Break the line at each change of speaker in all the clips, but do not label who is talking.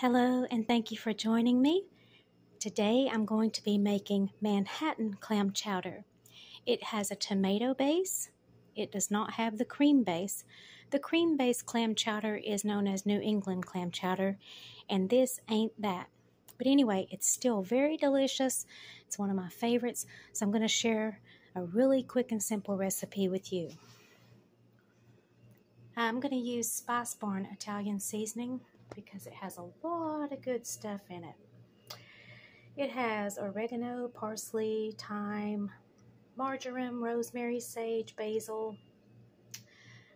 Hello, and thank you for joining me. Today I'm going to be making Manhattan clam chowder. It has a tomato base. It does not have the cream base. The cream-based clam chowder is known as New England clam chowder, and this ain't that. But anyway, it's still very delicious. It's one of my favorites, so I'm going to share a really quick and simple recipe with you. I'm going to use Spice Barn Italian seasoning because it has a lot of good stuff in it. It has oregano, parsley, thyme, margarine, rosemary, sage, basil,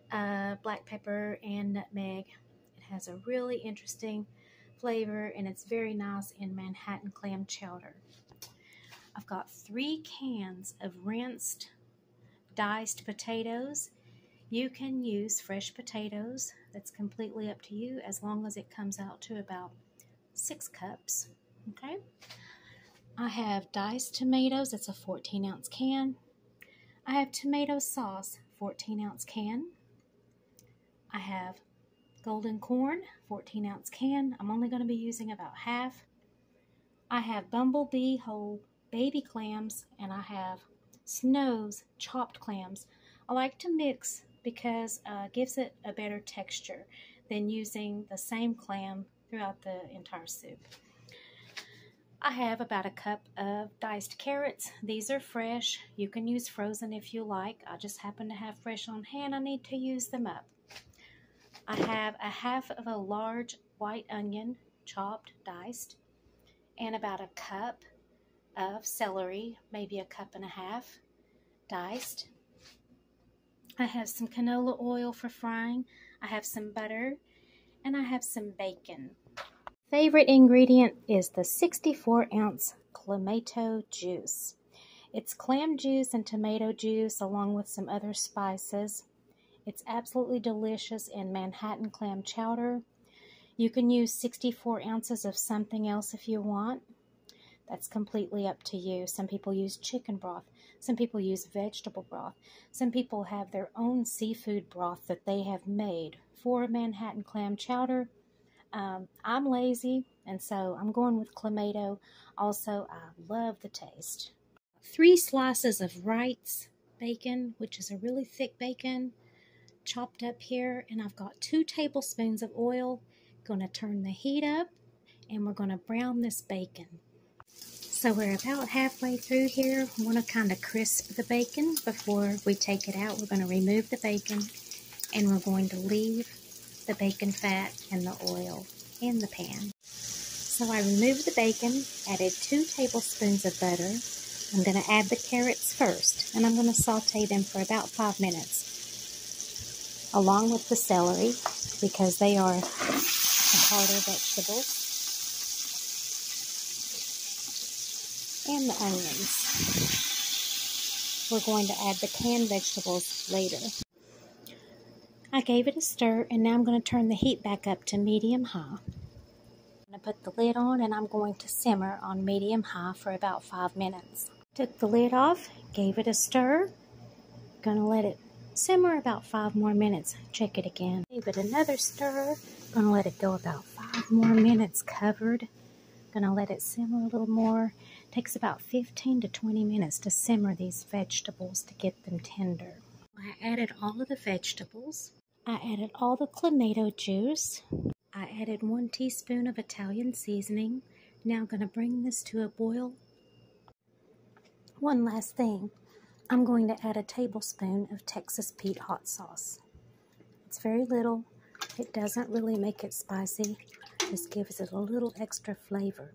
black pepper, and nutmeg. It has a really interesting flavor, and it's very nice in Manhattan clam chowder. I've got 3 cans of rinsed, diced potatoes. You can use fresh potatoes. That's completely up to you, as long as it comes out to about 6 cups. Okay. I have diced tomatoes. That's a 14-ounce can. I have tomato sauce, 14-ounce can. I have golden corn, 14-ounce can. I'm only going to be using about half. I have bumblebee whole baby clams, and I have Snow's chopped clams. I like to mix because it gives it a better texture than using the same clam throughout the entire soup. I have about a cup of diced carrots. These are fresh. You can use frozen if you like. I just happen to have fresh on hand. I need to use them up. I have a half of a large white onion, chopped, diced, and about a cup of celery, maybe a cup and a half, diced. I have some canola oil for frying. I have some butter, and I have some bacon. Favorite ingredient is the 64-ounce clamato juice. It's clam juice and tomato juice along with some other spices. It's absolutely delicious in Manhattan clam chowder. You can use 64 ounces of something else if you want. That's completely up to you. Some people use chicken broth. Some people use vegetable broth. Some people have their own seafood broth that they have made for Manhattan clam chowder. I'm lazy, and so I'm going with clamato. Also, I love the taste. 3 slices of wright's bacon, which is a really thick bacon, chopped up here, and I've got 2 tablespoons of oil. Going to turn the heat up, and we're going to brown this bacon. So we're about halfway through here. We want to kind of crisp the bacon before we take it out. We're going to remove the bacon, and we're going to leave the bacon fat and the oil in the pan. So I removed the bacon, added 2 tablespoons of butter. I'm going to add the carrots first, and I'm going to saute them for about 5 minutes, along with the celery, because they are the harder vegetables, and the onions. We're going to add the canned vegetables later. I gave it a stir, and now I'm going to turn the heat back up to medium-high. I'm going to put the lid on, and I'm going to simmer on medium-high for about 5 minutes. Took the lid off, gave it a stir. Going to let it simmer about 5 more minutes. Check it again. Gave it another stir. Going to let it go about 5 more minutes covered. Going to let it simmer a little more. Takes about 15 to 20 minutes to simmer these vegetables to get them tender. I added all of the vegetables. I added all the clamato juice. I added 1 teaspoon of Italian seasoning. Now I'm going to bring this to a boil. One last thing. I'm going to add a tablespoon of Texas Pete hot sauce. It's very little. It doesn't really make it spicy. Just gives it a little extra flavor.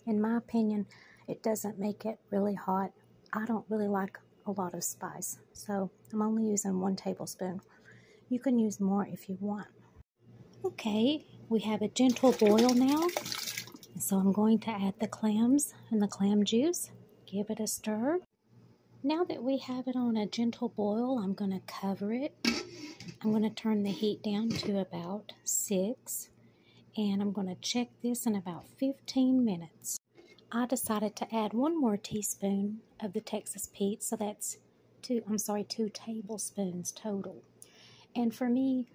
In my opinion, it doesn't make it really hot. I don't really like a lot of spice, so I'm only using 1 tablespoon. You can use more if you want. Okay, we have a gentle boil now, so I'm going to add the clams and the clam juice. Give it a stir. Now that we have it on a gentle boil, I'm going to cover it. I'm going to turn the heat down to about 6, and I'm going to check this in about 15 minutes. I decided to add 1 more teaspoon of the Texas Pete, so that's 2 tablespoons total. And for me,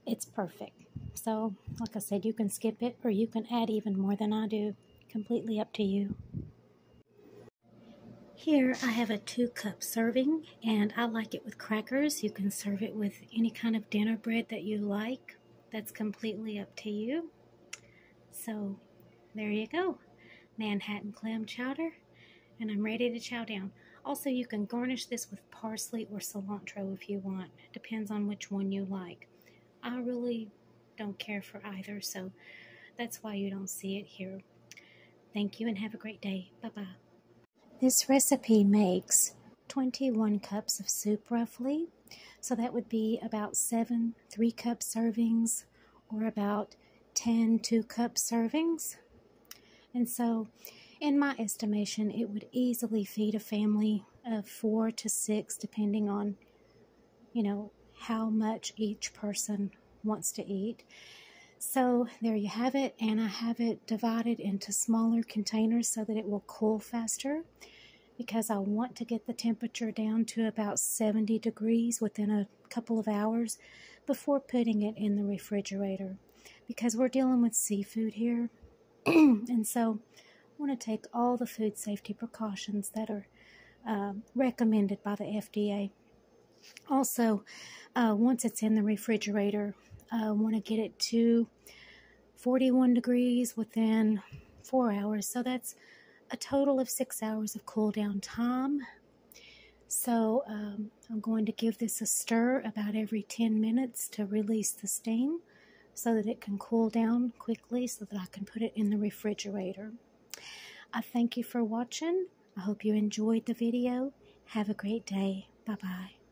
it's perfect. So, like I said, you can skip it or you can add even more than I do. Completely up to you. Here I have a 2-cup serving, and I like it with crackers. You can serve it with any kind of dinner bread that you like. That's completely up to you. So, there you go. Manhattan clam chowder, and I'm ready to chow down. Also, you can garnish this with parsley or cilantro if you want. Depends on which one you like. I really don't care for either, so that's why you don't see it here. Thank you and have a great day. Bye-bye. This recipe makes 21 cups of soup roughly, so that would be about 7 3-cup servings or about 10 2-cup servings. And so, in my estimation, it would easily feed a family of 4 to 6, depending on, how much each person wants to eat. So there you have it, and I have it divided into smaller containers so that it will cool faster, because I want to get the temperature down to about 70 degrees within a couple of hours before putting it in the refrigerator, because we're dealing with seafood here. And so I want to take all the food safety precautions that are recommended by the FDA. Also, once it's in the refrigerator, I want to get it to 41 degrees within 4 hours. So that's a total of 6 hours of cool down time. So I'm going to give this a stir about every 10 minutes to release the steam so that it can cool down quickly so that I can put it in the refrigerator. I thank you for watching. I hope you enjoyed the video. Have a great day. Bye-bye.